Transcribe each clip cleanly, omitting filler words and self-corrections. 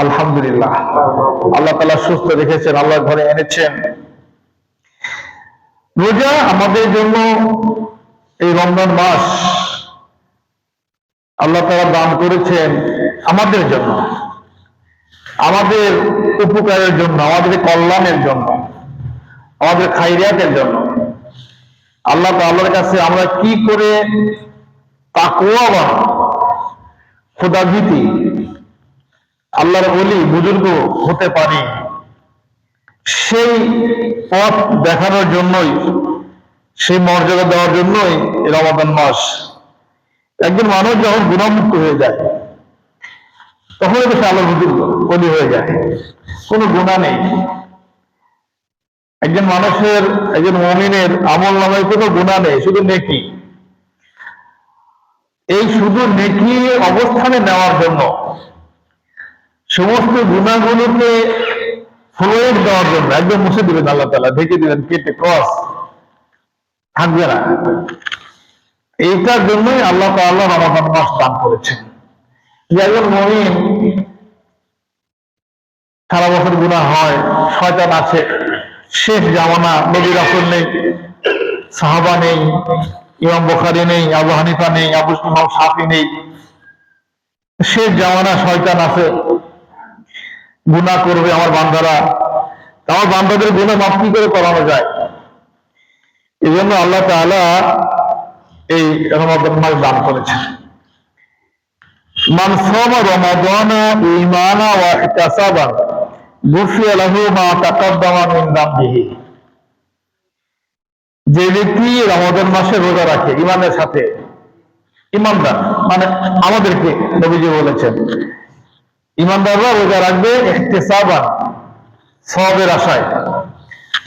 আলহামদুলিল্লাহ, আল্লাহ তাআলা সুস্থ রেখেছেন, আল্লাহ ঘরে এনেছেন। রোজা আমাদের জন্য, এই রমজান মাস আল্লাহ তাআলা দান করেছেন আমাদের জন্য, আমাদের উপকারের জন্য, আমাদের কল্যাণের জন্য, আমাদের খাইরিয়াতের জন্য। আল্লাহ তাআলার কাছে আমরা কি করে তাকওয়া, খোদাভীতি, আল্লাহর ওলি বুজুর্গ হতে পারি, সেই পথ দেখানোর জন্যই, সেই মর্যাদা দেওয়ার জন্যই এই রমাদান মাস। একজন মানুষ যখন গুনাহমুক্ত হয়ে যায় তখন সে আল্লাহর বুজুর্গ ওলি হয়ে যায়, কোনো গুনাহ নেই। একজন মানুষের, একজন মুমিনের আমল নামায় কোনো গুনাহ নেই, শুধু নেকি। এই শুধু নেকি অবস্থানে নেওয়ার জন্য, সমস্ত গুনাহগুলোকে ফ্লোর দেওয়ার জন্য একদম মুছে দিবেন আল্লাহ তাআলা, ঢেকে দিবেন, কেটে ক্রস থাকবে না। এইটার জন্যই আল্লাহ তাআলা রমাদান মাস দান করেছেন। যে একজন মুমিন সারা বছর গুনাহ হয়, শয়তান আছে, শেষ জামানা, নবী রাসূল নেই, সাহাবা নেই, ইমাম বুখারী নেই, আবু হানিফা নেই, ইমাম শাফি নেই, শেষ জামানা, শয়তান আছে, গুনাহ করবে আমার বান্দারা। আমার বান্দাদের গুনাহ মাফ কি করে করানো যায়? এই জন্য আল্লাহ তাআলা এই রমাদান মাস দান করেছেন। মান সামা রমাদানা ঈমানা ওয়া ইহতিসাবান গুফিরা লাহু মা তাকাদ্দামা মিন যামবিহি। যে ব্যক্তি রমাদান মাসে রোজা রাখে ঈমানের সাথে, ঈমানদার মানে আমাদেরকে নবীজি বলেছেন ঈমানদাররা রোজা রাখবে ইহতিসাবান, সওয়াবের আশায়।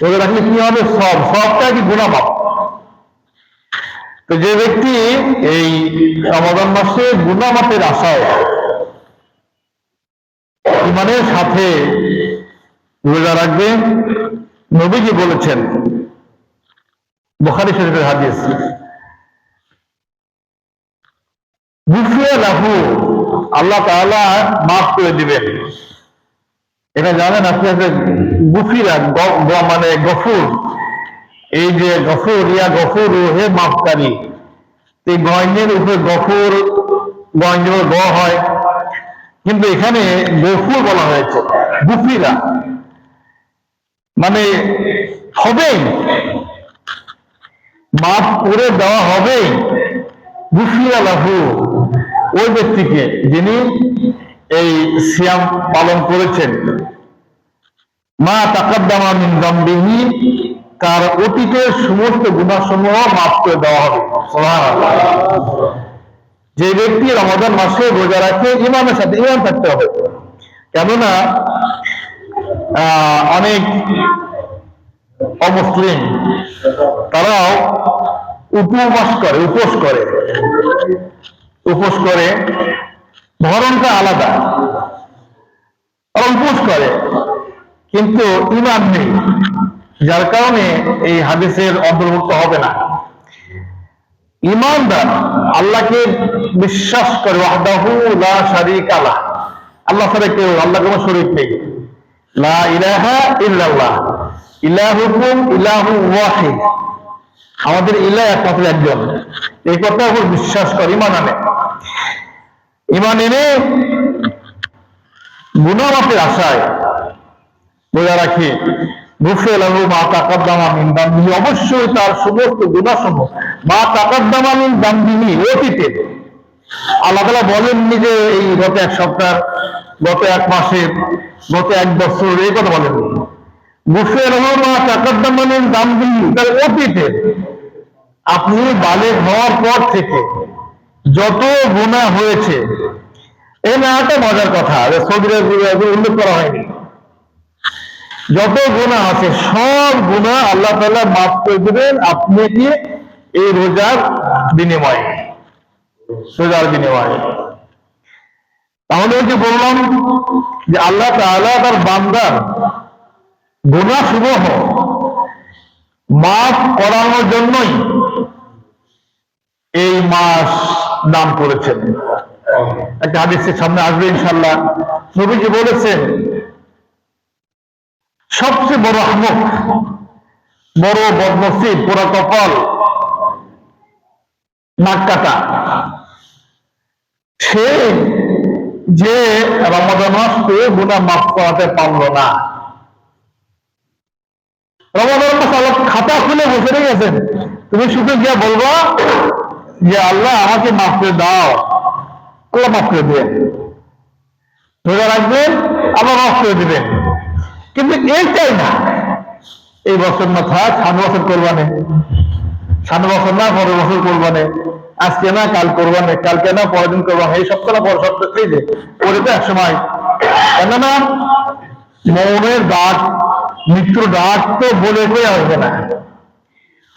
রোজা রাখলে কি হবে? সওয়াবটা কি? গুনাহ মাফ। তো যে ব্যক্তি এই রমাদান মাসে গুনাহ মাফের আশায় ঈমানের সাথে রোজা রাখবে, নবীজি বলেছেন, বুখারী শরীফের হাদিস, গুফিরা লাহু, আল্লাহ তাআলা মাফ করে দিবেন। এটা জানেন আপনি? গুফিরা মানে গফুর, এই যে গফুর, ইয়া গফুর হে মাফকারী, এই গঞ্জের উপরে গফুর, গঞ্জের গ হয়, কিন্তু এখানে গফুর বলা হয়েছে। গুফিরা মানে হবে, মাফ করে দেওয়া হবে। গুফিরা লাহু, ওই ব্যক্তিকে যিনি এই সিয়াম পালন করেছেন, মা তাকাদ্দামা মিন যামবিহি, তার অতীতের সমস্ত গুনাহসমূহ মাফ করে দেওয়া হবে। সুবহানাল্লাহ। যে ব্যক্তি রমাদান মাসে রোজা রাখে ঈমানের সাথে, ঈমান থাকতে হবে। কেননা অনেক অমুসলিম তারাও উপবাস করে, উপোস করে, ধরনটা আলাদা। উপোস করে কিন্তু ঈমান নেই, যার কারণে এই হাদিসের অন্তর্ভুক্ত হবে না। ঈমানদার আল্লাহকে বিশ্বাস করে, ওয়াহদাহু লা শারীকা লাহ, আল্লাহ ছাড়া কেউ, আল্লাহ কোনো শরীক নেই, লা ইলাহা ইল্লাল্লাহ, ইলাহুকুম ইলাহু ওয়াহিদ, আমাদের ইলাহ একমাত্র একজন, এই কথা উপর বিশ্বাস করে, ঈমান আনে। ঈমান এনে গুনাহ মাফের আশায় রোজা রাখে, গুফিরা লাহু মা তাকাদ্দামা মিন যামবিহি, অবশ্যই তার সমস্ত গুনাহসমূহ, মা তাকাদ্দামা মিন যামবিহি, অতীতে। আল্লাহ তাআলা বলেননি যে এই গত এক সপ্তাহ, গত এক মাসের, গত এক বছর, এই কথা বলেননি। গুফিরা লাহু মা তাকাদ্দামা মিন যামবিহি, তার অতীতে, আপনি বালেগ হওয়ার পর থেকে যত গুনাহ হয়েছে, এই না একটা মজার কথা, সৌদির উল্লেখ করা হয়নি, যত গুনাহ আছে সব গুনাহ আল্লাহ তাআলা মাফ করে দিবেন আপনি কি এই রোজার বিনিময়ে, তাহলে যে বললাম যে আল্লাহ তাআলা তার বান্দার গুনাহসমূহ মাফ করানোর জন্যই এই মাস দান করেছেন। একটা হাদিসের সামনে আসবে ইনশাআল্লাহ। নবীজি বলেছেন সবচেয়ে বড় আহমক, বড় বদনসিব, পোড়া কপাল, নাক কাটা সে যে রমাদান মাস পেয়ে গুনাহ মাফ করাতে পারলো না। রমাদান মাস আল্লাহ খাতা খুলে বসে রেখেছেন, তুমি শুধু গিয়ে বলবা যে আল্লাহ আমাকে মাফ করে দাও, আল্লাহ মাফ করে দেবেন, রোজা রাখবেন আবার মাফ করে দিবেন। কিন্তু এইটাই না, এই বছর না থাক, সামনে বছর করবানে, সামনে বছর না পরের বছর করবানে, আজকে না কাল করবানে, কালকে না পরের দিন করবানে, এই সপ্তাহ না পরের সপ্তাহ, এই যে ওরে তো এক সময়, কেননা মৌনের ডাক, মৃত্যুর ডাক তো বলে কই আসবে না,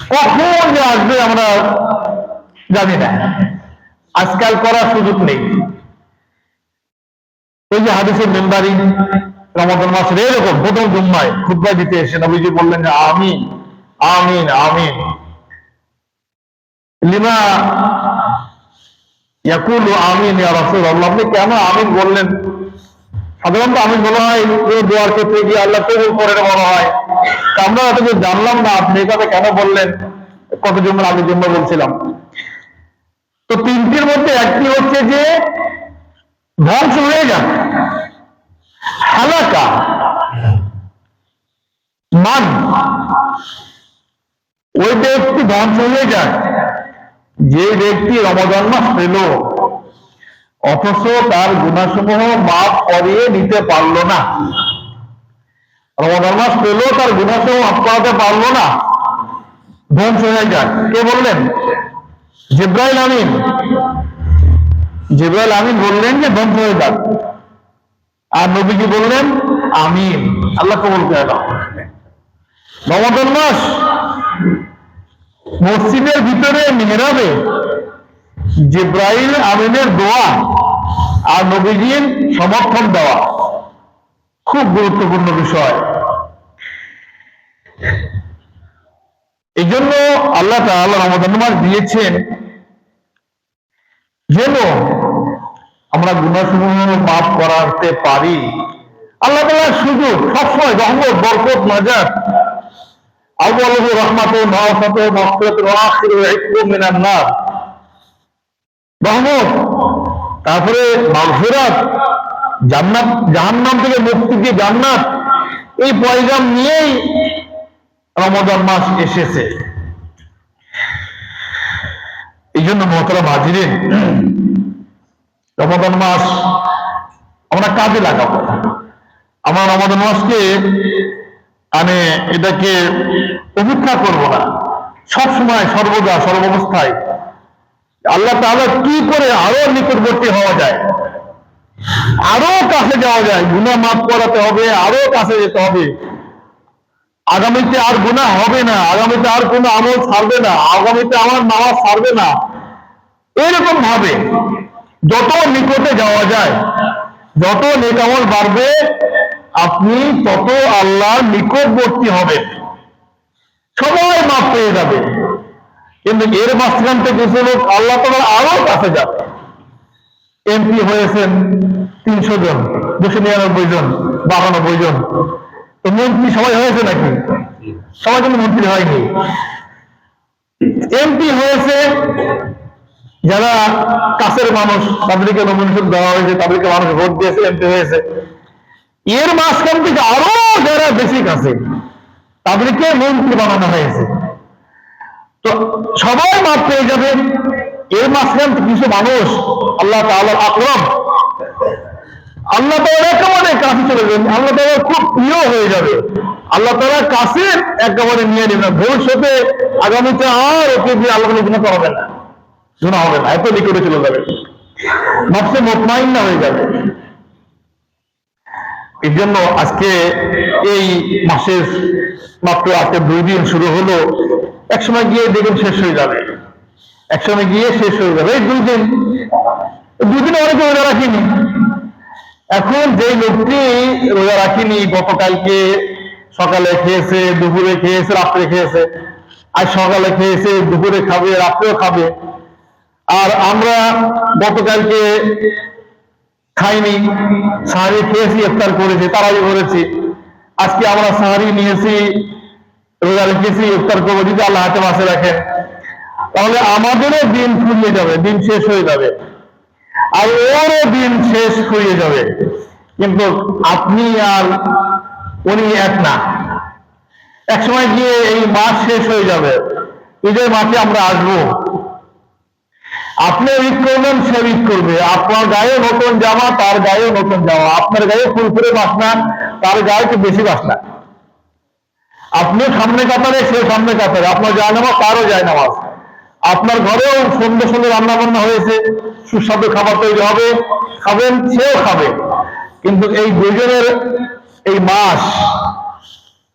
কখন যে আসবে আমরা জানি না, আজকাল করার সুযোগ নেই। ওই যে হাদিসের মেম্বারি রমাদান মাসের এরকম প্রথম জুম্মায় খুতবা দিতে এসে নবীজি বললেন যে আমিন আমিন আমিন লিমা ইয়াকুলু আমিন ইয়া রাসূলুল্লাহ, আপনি কেন আমিন বললেন? সাধারণত আমিন বলা হয় দোয়ার ক্ষেত্রে গিয়ে আল্লাহ কবুল করেন বলা হয়, আমরা এত জানলাম না আপনি এই কথা কেন বললেন। কত জুম্মার আগে জুম্মা বলছিলাম তো, তিনটির মধ্যে একটি হচ্ছে যে ধ্বংস হয়ে যান, হালাকা মান, ওই ব্যক্তি ধ্বংস হয়ে যায় যে ব্যক্তি রমাদান মাস পেল অথচ তার গুনাহসমূহ মাফ করিয়ে নিতে পারলো না। রমাদান মাস পেল, তার গুনাহসমূহ মাফ করাতে পারলো না, ধ্বংস হয়ে যায়। কে বললেন? জিবরাইল আমিন। জিবরাইল আমিন বললেন যে ধ্বংস হয়ে যাক, আর নবীজি বললেন আমিন, আল্লাহ কবুল করে দাও। রমাদান মাস মসজিদের ভিতরে মিহরাবে জিবরাইল আমিনের দোয়া আর নবীজির সমর্থন দেওয়া খুব গুরুত্বপূর্ণ বিষয়। এই জন্য আল্লাহ তাআলা রমাদান মাস দিয়েছেন যেন আমরা গুনাহসমূহ মাফ করাতে পারি। আল্লাহ তাআলার সুযোগ সবসময় রহমত, বরকত, নাজাত, আউয়ালুহু রাহমাতুন ওয়া আওসাতুহু মাগফিরাতুন ওয়া আখিরুহু ইতকুম মিনান নার, রহমত, তারপরে মাগফিরাত, জান্নাত, জাহান্নাম থেকে মুক্তি দিয়ে জান্নাত, এই পয়গাম নিয়েই রমাদান মাস এসেছে। এই জন্য মুহতারাম হাজিরিন, রমাদান মাস আমরা কাজে লাগাবো। আমরা রমাদান মাসকে এটাকে উপেক্ষা করবো না, সবসময় সর্বদা সর্বাবস্থায় আল্লাহ তাআলা কি করে আরো নিকটবর্তী হওয়া যায়, আরো কাছে যাওয়া যায়, গুনাহ মাফ করাতে হবে, আরো কাছে যেতে হবে। আগামীতে আর গুনাহ হবে না, আগামীতে আর কোনো আমল ছাড়বে না, আগামীতে আমার নামাজ ছাড়বে না, এরকম ভাবে যত নিকটে যাওয়া যায়, যত নেক আমল বাড়বে আপনি তত আল্লাহর নিকটবর্তী হবেন, সবাই মাফ পেয়ে যাবে। কিন্তু এর মাঝখান থেকে কিছু লোক আল্লাহ তাআলার আরো কাছে যাবে। এমপি হয়েছেন 300 জন, 299 জন, 92 জন, তো মন্ত্রী সবাই হয়েছে নাকি? সবাই কিন্তু মন্ত্রী হয়নি। এমপি হয়েছে যারা কাছের মানুষ, তাদেরকে নমিনেশন দেওয়া হয়েছে, তাদেরকে মানুষ ভোট দিয়েছে, এমপি হয়েছে। এর মাঝখান থেকে আরো যারা বেশি কাছে তাদেরকে মন্ত্রী বানানো হয়েছে। তো সবাই মাফ পেয়ে যাবে। এর মাঝখান কিছু মানুষ আল্লাহ তাআলার আকরাম, আল্লাহ তাআলার একেবারে কাছে চলে যাবে, আল্লাহ তাআলার খুব প্রিয় হয়ে যাবে, আল্লাহ তাআলার কাছে একেবারে নিয়ে নেবে। ভবিষ্যতে আগামীতে আর ওকে দিয়ে আল্লাহ গুনাহ করাবে না, গুনাহ হবে না, এত নিকটে চলে যাবে, নফসে মুতমাইন্না হয়ে যাবে। এই জন্য আজকে এই মাসের মাত্র আজকে 2 দিন শুরু হলো, একসময় গিয়ে দেখুন শেষ হয়ে যাবে, একসময় গিয়ে শেষ হয়ে যাবে। এই 2 দিন, 2 দিনে অনেকে রোজা রাখিনি। এখন যে লোকটি রোজা রাখিনি, গতকালকে সকালে খেয়েছে, দুপুরে খেয়েছে, রাত্রে খেয়েছে, আজ সকালে খেয়েছে, দুপুরে খাবে, রাত্রেও খাবে, আর আমরা গতকালকে খাইনি, সাহারি খেয়েছি, ইফতার করেছি, তারাবি করেছি। আজকে আমরা সাহারি নিয়েছি, রোজা রেখেছি, ইফতার করবো, যদি আল্লাহ হাতে বাঁচে রাখেন, তাহলে আমাদেরও দিন ফুরিয়ে যাবে, দিন শেষ হয়ে যাবে, আর ওরও দিন শেষ হয়ে যাবে। কিন্তু আপনি আর উনি এক না। এক সময় গিয়ে এই মাস শেষ হয়ে যাবে, ঈদের মাসে আমরা আসবো, আপনি ঈদ করবেন, সে ঈদ করবে, আপনার গায়ে নতুন জামা, তার গায়ে নতুন জামা, আপনার গায়ে ফুলফুলে বাসনা, তার গায়ে একটু বেশি বাসনা, আপনি সামনে কাতারে, সে সামনে কাতারে, আপনার যায় নামাজ, তারও যায় নামাজ, আপনার ঘরেও সুন্দর সুন্দর রান্না বান্না হয়েছে, সুস্বাদু খাবার তৈরি হবে, খাবেন, সেও খাবে। কিন্তু এই দুজনের এই মাস,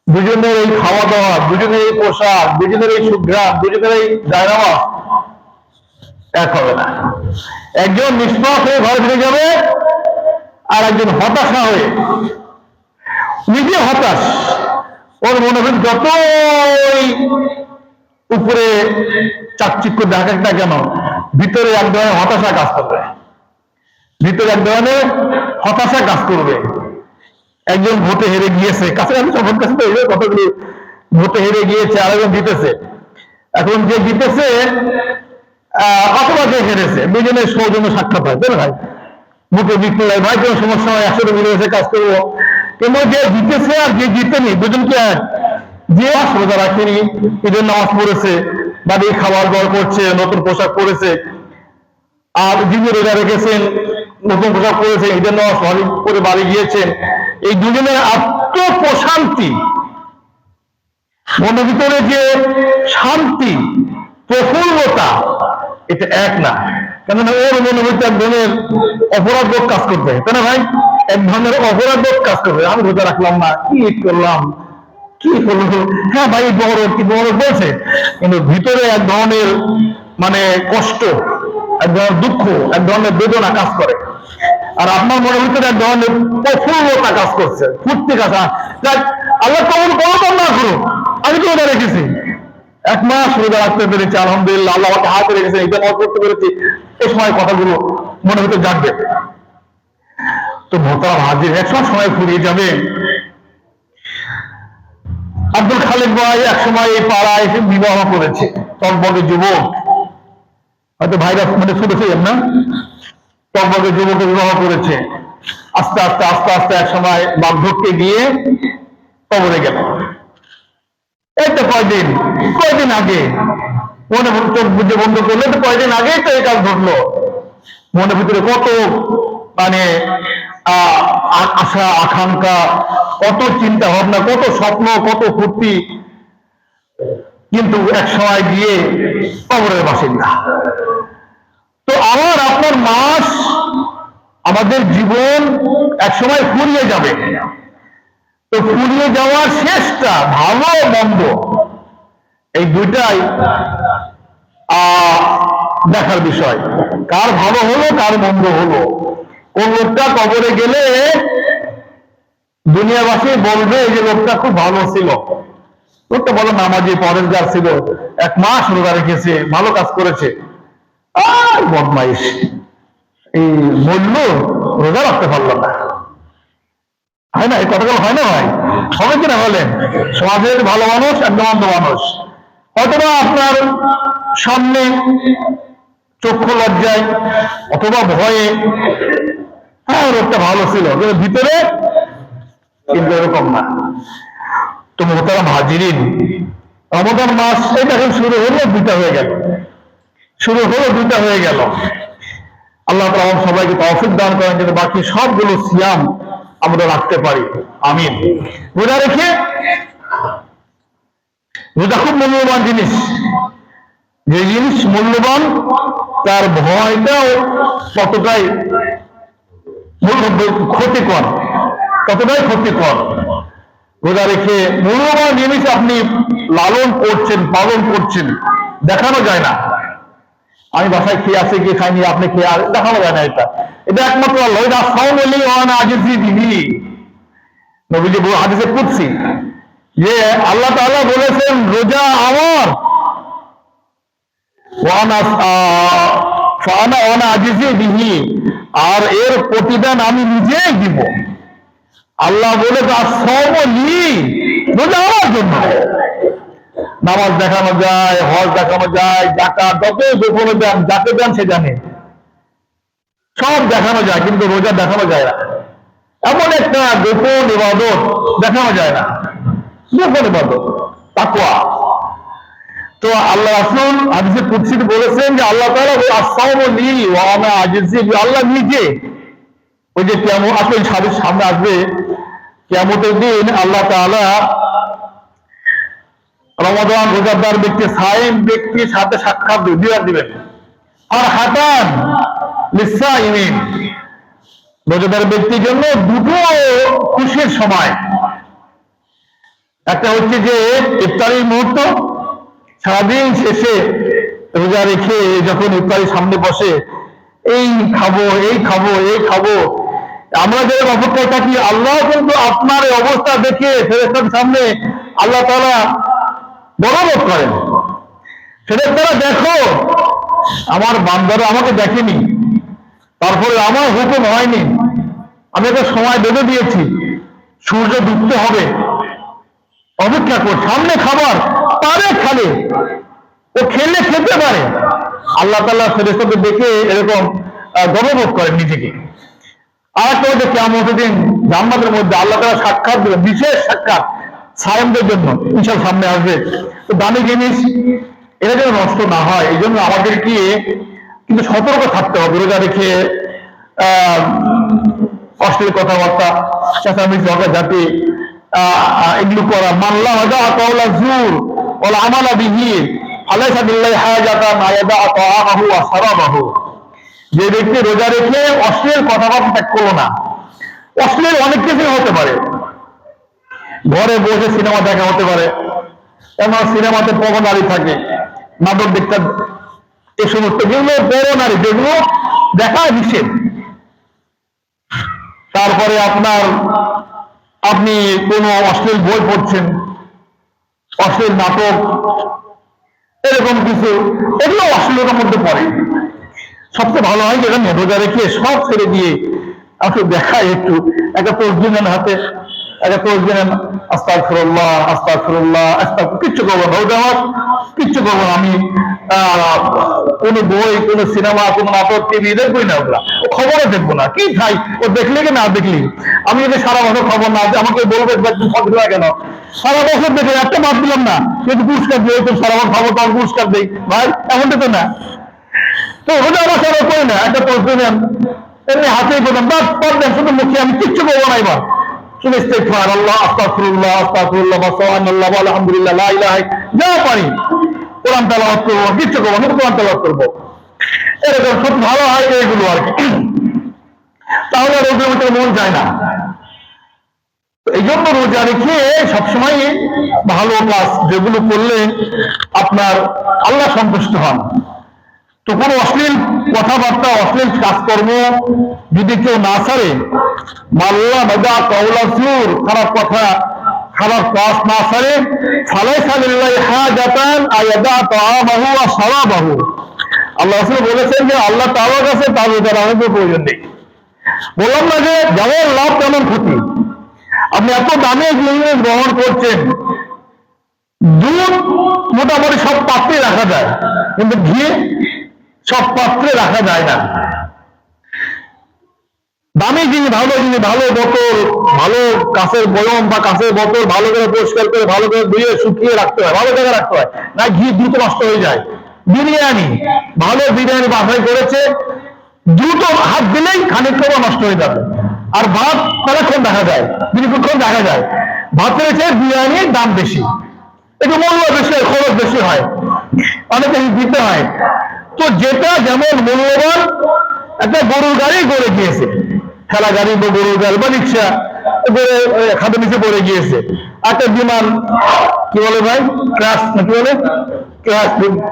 দুজনের এই খাওয়া দাওয়া, দুজনের এই পোশাক, দুজনের এই সুঘ্রাণ, দুজনের এই জায়নামাজ এক হবে না। একজন নিষ্পাপ হয়ে ঘরে ফিরে যাবে, আর একজন হতাশা হয়ে, নিজে হতাশ, ওর মনে হয় যতই উপরে চাকচিক্য দেখাক না কেন, ভিতরে এক ধরনের হতাশা কাজ করবে, ভিতরে এক ধরনের হতাশা কাজ করবে। একজন ভোটে হেরে গিয়েছে, কাছাকাছি সবার কাছে তো কতগুলো ভোটে হেরে গিয়েছে, আর একজন জিতেছে। এখন যে জিতেছে অথবা যে হেরেছে, দুজনের সৌজন্য সাক্ষাৎ হয়, তাই না ভাই? মুখে বিক্রি হয়, ভাই কোনো সমস্যা হয়, একসাথে মিলে এসে কাজ করবো। কিন্তু যে জিতেছে আর যে জিতেনি, দুজনকে এক। যে রোজা রাখেনি, ঈদের নামাজ পড়েছে, বাড়ি খাবার দাবার করছে, নতুন পোশাক পরেছে, আর যিনি রোজা রেখেছেন, নতুন পোশাক পরেছে, ঈদের নামাজ করে বাড়ি গিয়েছেন, এই দুজনের আত্মপ্রশান্তি, মনের ভিতরে যে শান্তি, প্রফুল্লতা, এটা এক না। কেননা ওর মনের ভিতরে এক ধরনের অপরাধ বোধ কাজ করবে, তাই না ভাই? এক ধরনের অপরাধ বোধ কাজ করবে, আমি রোজা রাখলাম না, কি করলাম, কি করলো, হ্যাঁ ভাই বড় কি বড় বলছে, কিন্তু ভিতরে এক ধরনের মানে কষ্ট, এক ধরনের দুঃখ, এক ধরনের বেদনা কাজ করে। আর আপনার মনের ভিতরে এক ধরনের প্রফুল্লতা কাজ করছে, ফুর্তি কাজ। আল্লাহ কবুল করো না করো, আমি তো রোজা রেখেছি, এক মাস রোজা রাখতে পেরেছি, আলহামদুলিল্লাহ, আল্লাহ আমাকে হাতে রেখেছে, এটা মত করতে পেরেছি, এই সময় কথাগুলো মনে হতে জাগবে। তো মোহতারাম হাজির, একসময় সময় ফুরিয়ে যাবে। আব্দুল খালেক ভাই এক সময় এই পাড়ায় এসে বিবাহ করেছে, টকবগে যুবক, হয়তো ভাইরাস মানে শুনেছিলেন না, টকবগে যুবকে বিবাহ করেছে। আস্তে আস্তে আস্তে আস্তে এক সময় বার্ধক্যে গিয়ে কবরে গেল। এই তো কয়দিন আগে মনে চোখ বুঝে বন্ধ করলো, তো কয়দিন আগে তো এই কাজ ঘটলো। মনের ভিতরে কত মানে আশা আকাঙ্ক্ষা, কত চিন্তা ভাবনা, কত স্বপ্ন, কত ফুর্তি, কিন্তু এক সময় গিয়ে কবরের বাসিন্দা। তো আমার আপনার মাস, আমাদের জীবন এক সময় ফুরিয়ে যাবে। তো ফুরিয়ে যাওয়ার শেষটা, ভালো মন্দ, এই দুইটাই দেখার বিষয়। কার ভালো হলো, কার মন্দ হলো। কোন লোকটা কবরে গেলে দুনিয়াবাসী বলবে যে লোকটা খুব ভালো ছিল, লোকটা বলো নামাজি পরেশগার ছিল, এক মাস রোজা রেখেছে, ভালো কাজ করেছে, আর বদমাইশ, এই মূল্য রোজা রাখতে পারলো না। হয় না এই কথাগুলো? হয় না ভাই? হবে কিনা বলেন? সমাজের ভালো মানুষ, একদম অন্ধ মানুষ, হয়তোবা আপনার সামনে চক্ষু লজ্জায় অথবা ভয়ে, হ্যাঁ লোকটা ভালো ছিল, কিন্তু ভিতরে কিন্তু এরকম না। তো মোহতারাম হাজিরিন, রমাদান মাস এটা শুরু হলো, দুইটা হয়ে গেল, শুরু হলো, দুইটা হয়ে গেল। আল্লাহ তাআলা সবাইকে তৌফিক দান করেন যেন বাকি সবগুলো সিয়াম আমরা রাখতে পারি, আমিন। রোজা রেখে, রোজা খুব মূল্যবান জিনিস, যে জিনিস মূল্যবান তার ভয়টাও ততটাই ক্ষতিকর, ততটাই ক্ষতিকর। রোজা রেখে মূল্যবান জিনিস আপনি লালন করছেন, পালন করছেন, দেখানো যায় না। আমি বাসায় খেয়ে আসি, কি খাইনি, আপনি খেয়ে আর দেখানো যায় না। এটা একমাত্র আল্লাহ, এটা সাউলি ওয়ানা আজিজি বিহি, নবীজি হাদিসে কুদসি, যে আল্লাহ তাআলা বলেছেন রোজা আমার, আর এর প্রতিদান আমি নিজেই দিব। আল্লাহ বলে রোজা আমার জন্য। নামাজ দেখানো যায়, হজ দেখানো যায়, যাকাত যত গোপনে দেন, যাকে দেন সে জানে, সব দেখানো যায়, কিন্তু রোজা দেখানো যায় না। এমন একটা গোপন ইবাদত দেখানো যায় না, গোপন ইবাদত তাকওয়া। তো আল্লাহ রাসূল হাদিসে কুদসিতে বলেছেন যে আল্লাহ তাআলা as-সাওমু লি ওয়া আনা আজজি, আল্লাহ নিজে ওই যে কিয়ামত আসলে হাদিস সামনে আসবে, কিয়ামতের দিন আল্লাহ তাআলা রমাদান রোজাদার ব্যক্তি, সায়েম ব্যক্তির সাথে সাক্ষাৎ দিবেন। আর হাতান লিসাইমিন, রোজাদার ব্যক্তির জন্য দুটো খুশির সময়। একটা হচ্ছে যে ইফতারির মুহূর্ত, সারাদিন শেষে রোজা রেখে যখন ইফতারির সামনে বসে, এই খাবো এই খাবো এই খাবো, আমরা যে অপেক্ষা থাকি, আল্লাহ কিন্তু আপনার এই অবস্থা দেখে ফেরেশতাদের সামনে আল্লাহ তাআলা বড় করেন। ফেরেশতারা, দেখো আমার বান্দারা আমাকে দেখেনি, তারপরে আমার হুকুম হয়নি, আমি একটা সময় বেঁধে দিয়েছি, সূর্য ডুবতে হবে, অপেক্ষা কর, সামনে খাবার পারে খালে, ও খেলে খেতে পারে। আল্লাহ তাআলা ফেরেশতাদের দেখে এরকম গর্ববোধ করেন নিজেকে। আর একটা হচ্ছে কিয়ামতের দিন জান্নাতের মধ্যে আল্লাহ তাআলা সাক্ষাৎ দেবেন, বিশেষ সাক্ষাৎ সায়েমদের জন্য, ইনশাআল্লাহ সামনে আসবে। তো দামি জিনিস এটা যেন নষ্ট না হয়, এই জন্য আমাদেরকে কিন্তু সতর্ক থাকতে হবে। রোজা রেখে অশ্লীল কথাবার্তা, চেঁচামেচি, ঝগড়াঝাটি, এগুলো করা, মাল্লা হাদা কাওলা জুর ওয়াল আমালা বিহি আলাইসা বিল্লাহি হাজাতান আয়াদা তাআমাহু ওয়া শারাবাহু। যে ব্যক্তি রোজা রেখে অশ্লীল কথাবার্তা ত্যাগ করলো না, অশ্লীল অনেক কিছু হতে পারে, ঘরে বসে সিনেমা দেখা হতে পারে, এমন সিনেমাতে বড় নারী থাকে, নাটক দেখতে, এই সমস্ত যেগুলো বড় নারী, যেগুলো দেখা নিষেধ। তারপরে আপনি কোন অশ্লীল বই পড়ছেন, অশ্লীল নাটক, এরকম কিছু, এগুলো অশ্লীলতার মধ্যে পড়ে। সবচেয়ে ভালো হয় যেটা রোজা রেখে সব ছেড়ে দিয়ে আমাকে দেখায়, একটু একটা তসবিহ নেন হাতে, একটা তসবিহ নেন, আস্তাগফিরুল্লাহ আস্তাগফিরুল্লাহ আস্তাগফিরুল্লাহ, কিচ্ছু করবো না, রোজা আমার কিচ্ছু করবো না, আমি কোনো বই, কোনো সিনেমা, কোনো নাটক, টিভি দেখবই না, ওগুলা খবরও দেখবো না, কি খাই ও দেখলে কি না দেখলি, আমি যদি সারা বছর খবর না, আমাকে বলবে কেন সারা বছর দেখে একটা বাদ দিলাম না, কিন্তু পুরস্কার দিয়ে তো সারা বছর খবর পাওয়ার পুরস্কার দেই, ভাই এমনটা তো না। তো রোজা আমার সারা করি না, একটা তসবিহ নেন, এমনি হাতেই করবেন, বাদ দেন, শুধু মুখে, আমি কিচ্ছু করবো না, এবার শুধু ইস্তিগফার, আল্লাহ আস্তাগফিরুল্লাহ আস্তাগফিরুল্লাহ বা সুবহানাল্লাহ ওয়া আলহামদুলিল্লাহ লা ইলাহা ইল্লাল্লাহ, যা পারি কোরআন তেলাওয়াত করবো, কিচ্ছু করবো না, কোরআন তেলাওয়াত করবো, এরকম সব ভালো হয় এইগুলো আর কি। তাহলে রোজার ভিতরে মন যায় না। এই জন্য রোজা রেখে সবসময় ভালো কাজ যেগুলো করলে আপনার আল্লাহ সন্তুষ্ট হন। তো কোনো অশ্লীল কথাবার্তা, অশ্লীল কাজকর্ম যদি কেউ না ছাড়ে, মাল্লা মাদা কাওলা জুর, খারাপ কথা, খারাপ কাজ না ছাড়ে, ফালাইসা লিল্লাহি হাজাতান আয়াদা তাআমাহু ওয়া শারাবাহু, আল্লাহ রাসূল বলেছেন যে আল্লাহ তাআলার কাছে তার রোজা রাখার প্রয়োজন নেই। বললাম না যে যেমন লাভ তেমন ক্ষতি। আপনি এত দামি জিনিস গ্রহণ করছেন, দুধ মোটামুটি সব পাত্রে রাখা যায়, কিন্তু ঘি সব পাত্রে রাখা যায় না। দামি জিনিস, ভালো জিনিস, ভালো বোতল, ভালো কাঁচের বয়ম বা কাঁচের বোতল ভালো করে পরিষ্কার করে ভালো করে ধুয়ে শুকিয়ে রাখতে হয়, ভালো জায়গায় রাখতে হয়, না ঘি দ্রুত নষ্ট হয়ে যায়। বিরিয়ানি, ভালো বিরিয়ানি বাছাই করেছে, দ্রুত হাত দিলেই খানিকটা নষ্ট হয়ে যাবে। আর ভাত কতক্ষণ দেখা যায়, দীর্ঘক্ষণ দেখা যায়। ভাতের চেয়ে বিরিয়ানির দাম বেশি, একটু মূল্য বেশি হয়, খরচ বেশি হয়, অনেক দিতে হয়। তো যেটা যেমন মূল্যবান, একটা গরুর গাড়ি গড়ে গিয়েছে, ঠেলা গাড়ি বা গরুর গাড়ি বা রিক্সা খাদ্য নিচে পড়ে গিয়েছে, একটা বিমান কি বলে ভাই, ক্রাশ না কি বলে, ক্রাশ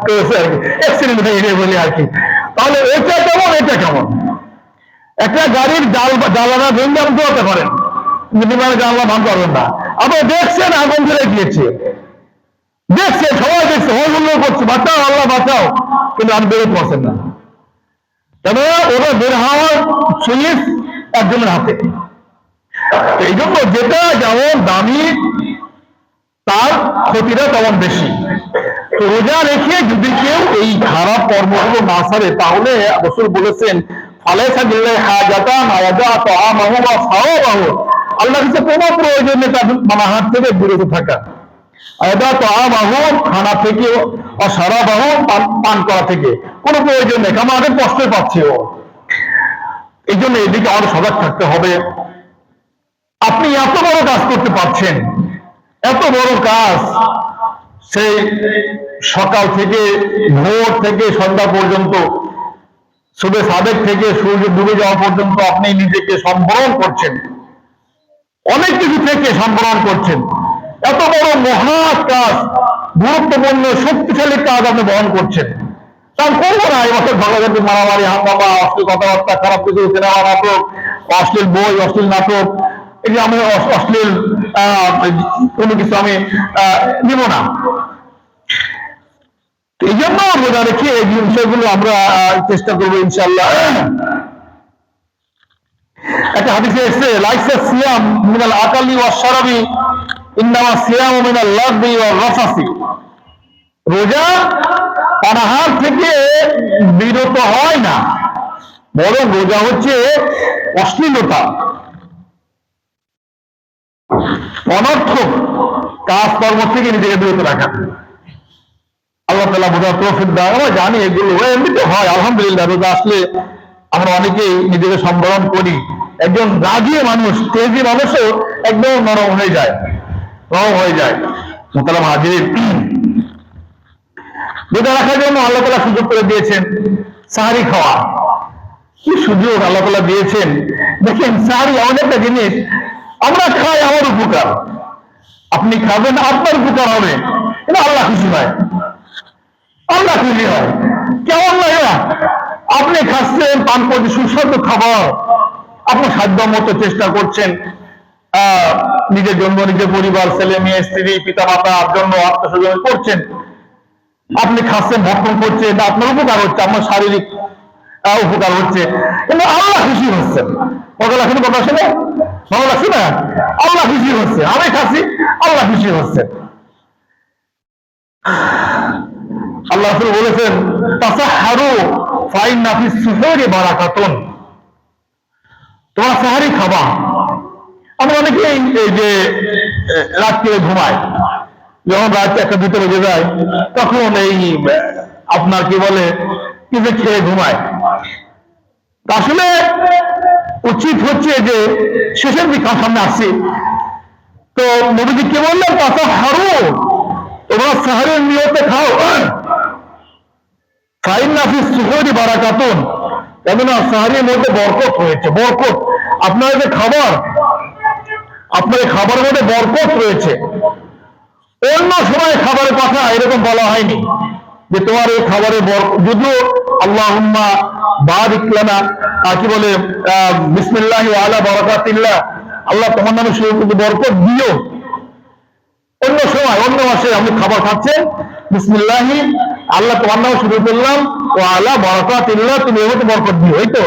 করেছে আর কি, অ্যাক্সিডেন্ট হয়ে গিয়ে বলি আর কি। তাহলে এটা কেমন, এটা কেমন? একটা গাড়ির জ্বালানা ভেঙে আপনি হতে পারেন, বিমানের জানলা ভাঙতে পারবেন না। আপনি দেখছেন আগুন ধরে গিয়েছে, দেখছেন, সবাই দেখছে, হল্লা করছে, বাঁচাও আল্লাহ বাঁচাও, কিন্তু আপনি বেরোতে পারছেন না। কেন ওরা বের হওয়ার সুইচ একজনের হাতে। এই জন্য যেটা যেমন দামি তার ক্ষতিটা তেমন বেশি। তো রোজা রেখে যদি কেউ এই খারাপ কর্মগুলো না ছাড়ে তাহলে রাসূল বলেছেন ফালাইসা বিল্লাহি হাজাতান আয়াদা তাআমাহু ওয়া সাওয়াবাহু, আল্লাহর কাছে কোনো প্রয়োজন নেই তার হাত থেকে বিরত থাকা। আয়াদা তাআমাহু, খানা থেকে, ও সারাবাহু, পান করা থেকে কোনো প্রয়োজন নেই, কারণ আমাদের কষ্ট পাচ্ছে ও। এই জন্য এদিকে আমাদের সজাগ থাকতে হবে। আপনি এত বড় কাজ করতে পারছেন, এত বড় কাজ, সেই সকাল থেকে ভোর থেকে সন্ধ্যা পর্যন্ত, সুবে সাদেক থেকে সূর্য ডুবে যাওয়া পর্যন্ত আপনি নিজেকে সম্বরণ করছেন, অনেক কিছু থেকে সম্বরণ করছেন। এত বড় মহা কাজ, গুরুত্বপূর্ণ শক্তিশালী কাজ আপনি বহন করছেন। তার করবো না এই বছর ঝগড়াঝাটি, মারামারি, হাঙ্গামা, অশ্লীল কথাবার্তা, খারাপ কিছু, সিনেমা, নাটক, অশ্লীল বই, অশ্লীল নাটক, এই যে আমি অশ্লীল কোনো কিছু আমি নিব না। এই জন্য রোজা রেখে এই বিষয়গুলো আমরা চেষ্টা করবো ইনশাআল্লাহ। একটা হাদিসে এসেছে লাইসা সিয়াম মিনাল আকালি ওয়াশ শারাবি ইন্নামা সিয়ামু মিনাল লাগবি ওয়ার রাফাসি, রোজা পানাহার থেকে বিরত হয় না, বরং রোজা হচ্ছে অশ্লীলতা, অনর্থক কাজকর্ম থেকে নিজেকে বিরত রাখা। আল্লাহ তাআলা বোঝার তৌফিক দান। আমরা জানি এগুলো এমনিতে হয়, আলহামদুলিল্লাহ। রোজা আসলে আমরা অনেকেই নিজেকে সম্বরণ করি। একজন রাগী মানুষ, তেজি মানুষও একদম নরম হয়ে যায়, নরম হয়ে যায়। মোহতারাম হাজিরিন, রোজা রাখার জন্য আল্লাহ তাআলা সুযোগ করে দিয়েছেন সাহরি খাওয়া। কি সুযোগ আল্লাহ তাআলা দিয়েছেন! দেখেন, সাহরি এমন একটা জিনিস, আমরা খাই আমার উপকার, আপনি খাবেন আপনার উপকার হবে, এটা আল্লাহ খুশি হয়, আল্লাহ খুশি হয়। কেমন লাগে না? আপনি খাচ্ছেন, পান করছেন সুস্বাদু খাবার, আপনি সাধ্য মতো চেষ্টা করছেন নিজের জন্য, নিজের পরিবার, ছেলে মেয়ে, স্ত্রী, পিতা মাতার জন্য আত্মীয়স্বজন করছেন, আপনি খাচ্ছেন, ভক্ষণ করছেন, আপনার উপকার হচ্ছে, আপনার শারীরিক উপকার হচ্ছে, কিন্তু আল্লাহ খুশি হচ্ছেন। কথা লাগছে না? কথা শুনে ভালো লাগছে না? আল্লাহ খুশি হচ্ছে, আমি খাচ্ছি, আল্লাহ খুশি হচ্ছে। আল্লাহ রাসূল বলেছেন তাসাহহারু ফাইন্না ফিস সুহুরি বারাকাতুন, তোমরা সাহারি খাবা। আমরা অনেকে এই যে রাত্রে ঘুমায়, যখন রাত 1-2 বেজে যায় তখন এই আপনার কি বলে কিছু খেয়ে ঘুমায়। আসলে উচিত হচ্ছে যে শেষের দিকে সামনে আসছি, তো নবীজি কি বললেন? তাসাহহারু, তোমরা সাহারের নিয়তে খাও। ফাইন্না ফিস সুহুরি বারাকাতুন, কেননা সাহারির মধ্যে বরকত রয়েছে। বরকত, আপনার যে খাবার, আপনার এই খাবারের মধ্যে বরকত রয়েছে। অন্য সময় খাবারের কথা এরকম বলা হয়নি যে তোমার এই খাবারের বরকত, যদিও আল্লাহুম্মা বারিক লানা, কি বলে বিসমিল্লাহি আলা বারাকাতিল্লাহ, আল্লাহ তোমার নামে বরকত দিও। অন্য সময়, অন্য মাসে আপনি খাবার খাচ্ছেন, বিসমিল্লাহি, আল্লাহ তোমার নামে শুরু করলাম, ও আলা বারাকাতিল্লাহ, তুমি এর মধ্যে বরকত দিও। এই তো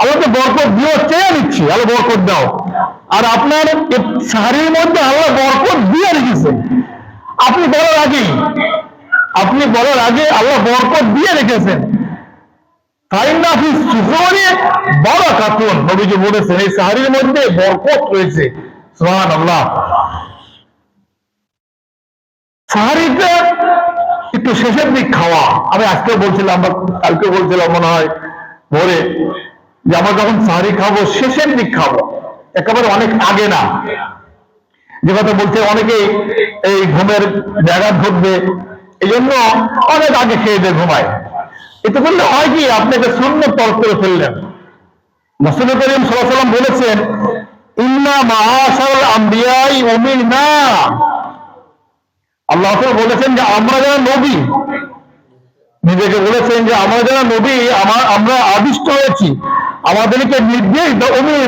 আল্লাহকে বরকত দিও চেয়ে নিচ্ছি, আল্লাহ বরকত দাও। আর আপনার সাহারির মধ্যে আল্লাহ বরকত দিয়ে রেখেছেন, আপনি বলার আগে, আপনি বলার আগে আল্লাহ বরকত দিয়ে রেখেছেন। ফাইন্না ফিস সুহুরি বারাকাতুন, নবীজি বলেছেন এই সাহারির মধ্যে বরকত রয়েছে। সুবহানাল্লাহ। সাহারিটা একটু শেষের দিক খাওয়া। আমি আজকেও বলছিলাম বা কালকে বলছিলাম মনে হয় ভোরে, যে আমরা যখন সাহারি খাবো শেষের দিক খাবো, একেবারে অনেক আগে না। যে কথা বলছে অনেকেই এই ঘুমের ব্যাঘাত ঘটবে, এই জন্য অনেক আগে খেয়ে দিয়ে ঘুমায়। এতে করলে হয় কি, আপনাকে সুন্নত তরক করে ফেললেন। রাসূল করিম সাল্লাল্লাহু আলাইহি ওয়াসাল্লাম বলেছেন ইন্না মাআশারাল আমবিয়াই উমিরনা, আল্লাহ রাসূল বলেছেন যে আমরা যারা নবী, নিজেকে বলেছেন যে আমরা যারা নবী, আমরা আদিষ্ট হয়েছি, আমাদেরকে নির্দেশ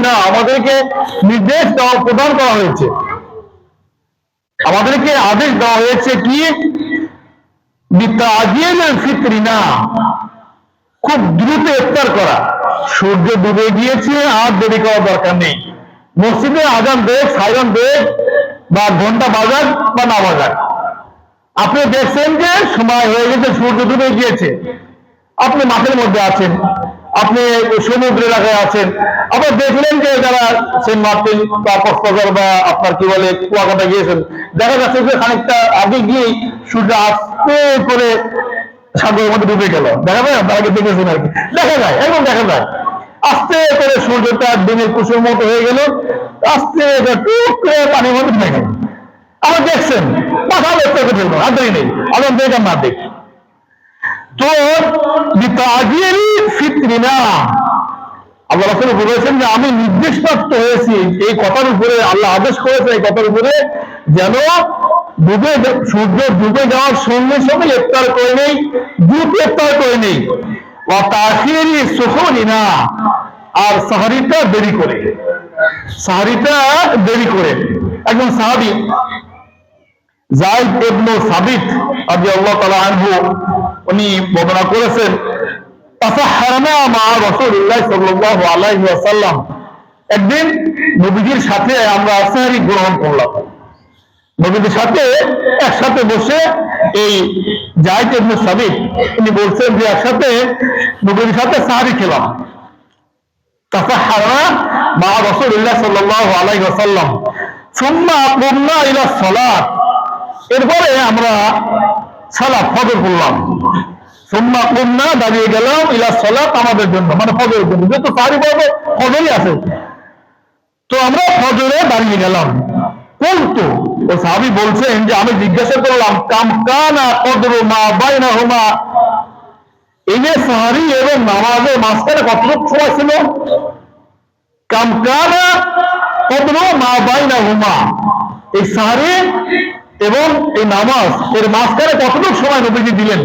না, আমাদেরকে নির্দেশ দেওয়া, প্রদান করা হয়েছে, আমাদেরকে আদেশ দেওয়া হয়েছে কি বিতাজিল ফিতরিনা, খুব দ্রুত ইফতার করা। সূর্য ডুবে গিয়েছে, আর দেরি করার দরকার নেই। মসজিদে আজান দেখ, সাইরন দেখ, বা ঘন্টা বাজাক বা না বাজাক, আপনি দেখছেন যে সময় হয়ে গেছে, সূর্য ডুবে গিয়েছে, আপনি মাঠের মধ্যে আছেন, আপনি সমুদ্র এলাকায় আছেন, আবার দেখলেন যে যারা সেন্ট মার্টিন বা কক্সবাজার বা আপনার কি বলে কুয়াকাটা গিয়েছেন, দেখা যাচ্ছে যে খানিকটা আগে গিয়েই সূর্য আস্তে করে সাগরের মধ্যে ডুবে গেল। দেখা যায় আপনার আগে দেখেছেন আর কি, দেখা যায়, এবং দেখা যায় আস্তে করে সূর্যটা দিনের কুসুর মতো হয়ে গেল, আস্তে টুক করে পানির মধ্যে ঢুকে গেল। আবার দেখছেন মাথা ব্যক্ত করে ফেলবো, আর দেরি নেই, আবার দেখেন না দেখ। তো ফিতরিনা আল্লাহ রাসূল বলেছেন যে আমি নির্দেশপ্রাপ্ত হয়েছি এই কথার উপরে, আল্লাহ আদেশ করেছে এই কথার উপরে, যেন সূর্য ডুবে যাওয়ার সঙ্গে সঙ্গে ইফতার করে নেই, দ্রুত ইফতার করে নেই। ওয়া তাখিরি সুহুরিনা, আর সাহরিটা দেরি করে, সাহরিটা দেরি করে। একজন সাহাবী যায়েদ ইবনে সাবিত রাদিয়াল্লাহু তাআলা আনহু উনি বর্ণনা করেছেন, তাসাহহারনা মা রাসূলুল্লাহ সাল্লাল্লাহু আলাইহি ওয়াসাল্লাম, একদিন নবীজির সাথে আমরা সাহরি গ্রহণ করলাম। নবীজির সাথে একসাথে বসে এই যায়েদ ইবনে সাবিত উনি বলছেন যে একসাথে নবীজির সাথে সাহরি খেলাম। তাসাহহারনা মা রাসূলুল্লাহ সাল্লাল্লাহু আলাইহি ওয়াসাল্লাম সুম্মা কুমনা ইলা সালাত, এরপরে আমরা সালাত ফজর পড়লাম। সুম্মা কুমনা, দাঁড়িয়ে গেলাম, ইলা সালাত, আমাদের জন্য, মানে ফজরের জন্য, যেহেতু সাহরি পড়বো ফজরই আছে, তো আমরা ফজরে দাঁড়িয়ে গেলাম। কিন্তু ও সাহাবী বলছেন যে আমি জিজ্ঞাসা করলাম কাম কানা কদরু মা বাইনাহুমা, এই যে সাহরি এবং নামাজের মাঝখানে কতটুকু সময় ছিল? কাম কানা কদরু মা বাইনাহুমা, এই সাহরি এবং এই নামাজ এর মাঝখানে কতটুকু সময় নবীজি দিলেন?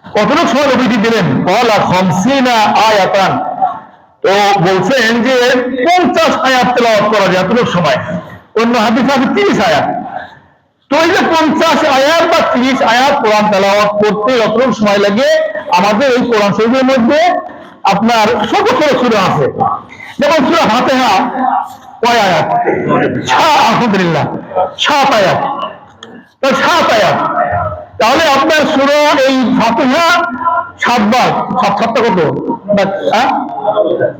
কতটুকু সময় নবীজি দিলেন? ওয়ালা খামসিনা আয়াতান, তো বলছেন যে 50 আয়াত তেলাওয়াত করা যায় এতটুকু সময়। অন্য হাদিসে আছে 30 আয়াত। তো এই যে 50 আয়াত বা 30 আয়াত কোরআন তেলাওয়াত করতে যতটুকু সময় লাগে, আমাদের এই কোরআন শরীফের মধ্যে আপনার ছোট ছোট সূরা আছে, যেমন সূরা ফাতিহা কয় আয়াত? আলহামদুলিল্লাহ 7 আয়াত। তো 7 আয়াত, তাহলে আপনার সূরা এই ফাতিহা 7 বার, 7 কত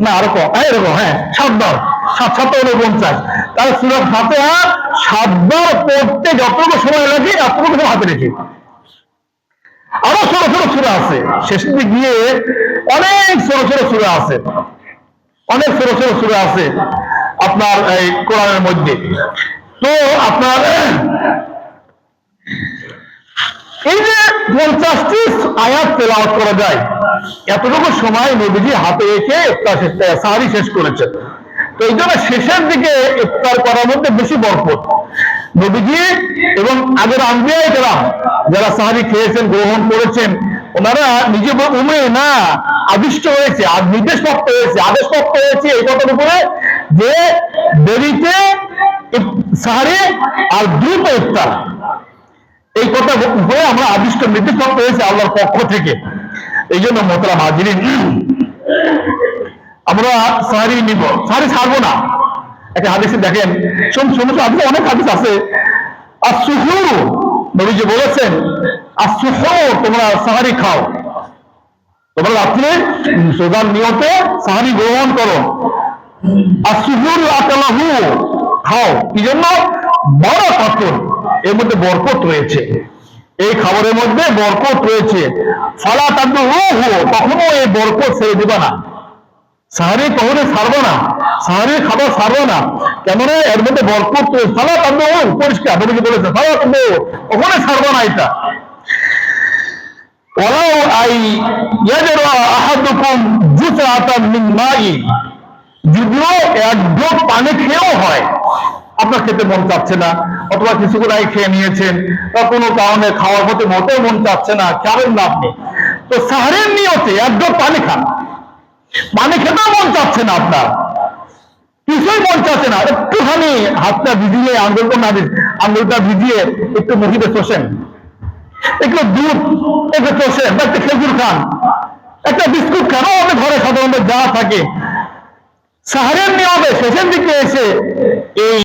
না আরো কম, এরকম, হ্যাঁ 7 বার, 7 49, তাহলে সূরা ফাতিহা 7 বার পড়তে যতটুকু সময় লাগে এতটুকু হাতে রেখে আরো ছোট ছোট সূরা আছে, শেষের দিকে গিয়ে অনেক ছোট ছোট সূরা আছে, অনেক ছোট ছোট সূরা আছে আপনার এই কোরআনের মধ্যে। তো আপনার এই যে 50টি আয়াত তেলাওয়াত করা যায়, এতটুকু সময় নবীজি হাতে রেখে সাহরি শেষ করেছেন। তো এই জন্য শেষের দিকে ইফতার করার মধ্যে বেশি বরকত। নবীজি এবং আগের আম্বিয়ায়ে কেরাম যারা সাহরি খেয়েছেন, গ্রহণ করেছেন, ওনারা নিজে উমে না আদিষ্ট হয়েছে, নির্দেশপ্রাপ্ত হয়েছে, আদেশপ্রাপ্ত হয়েছে এই কথার উপরে যে দেরিতে সাহরি আর দ্রুত ইফতার, এই কথা উপরে আমরা আদিষ্ট নির্দেশপ্রাপ্ত হয়েছে আল্লাহর পক্ষ থেকে। এই জন্য মোহতারাম হাজিরিন, আমরা সাহরি নিব, সাহরি ছাড়বো না। একটা হাদিসে দেখেন, সমস্ত হাদিসে অনেক হাদিস আছে, আর-সুহুর, নবীজি বলেছেন আর-সুহুর, তোমরা সাহরি খাও, তোমরা রাত্রে সোজার নিয়তে সাহরি গ্রহণ করো। আর-সুহুর আকালাহু, খাও, কি জন্য? বারাকাতুন, এর মধ্যে বরকত রয়েছে, এই খাবারের মধ্যে বরকত রয়েছে। ফালা তাদউহু, কখনো এই বরকত ছেড়ে দিবা না, সাহরি কখনো ছাড়বো না, সাহরির খাবার ছাড়বো না, কেমন? এর মধ্যে বরকত রয়েছে। ফালা তাদউহু, পরিষ্কার নবীজি বলেছেন, ফালা তাদউহু, কখনো ছাড়বো না এটা। ওয়ালাউ আই ইয়াজরা আহাদুকুম জুসআতান মিন মাই, যদিও এক ঢোক পানি খেয়েও হয়, আপনার খেতে মন চাচ্ছে না, অথবা কিছুক্ষণ আগে খেয়ে নিয়েছেন, বা কোনো কারণে খাওয়ার মতো মোটেও মন চাচ্ছে না, খাবেন না আপনি, তো সাহরির নিয়তে এক ঢোক পানি খান। পানি খেতেও মন চাচ্ছে না, আপনার কিছুই মন চাচ্ছে না, একটুখানি হাতটা ভিজিয়ে, আঙ্গুলটা ভিজিয়ে একটু মুখিতে চষেন, একটু দুধ একটু চষেন, বা একটু খেজুর খান, একটা বিস্কুট কেন আমাদের ঘরে সাধারণত যা থাকে সাহারের নিয়মে শেষের দিকে এসে এই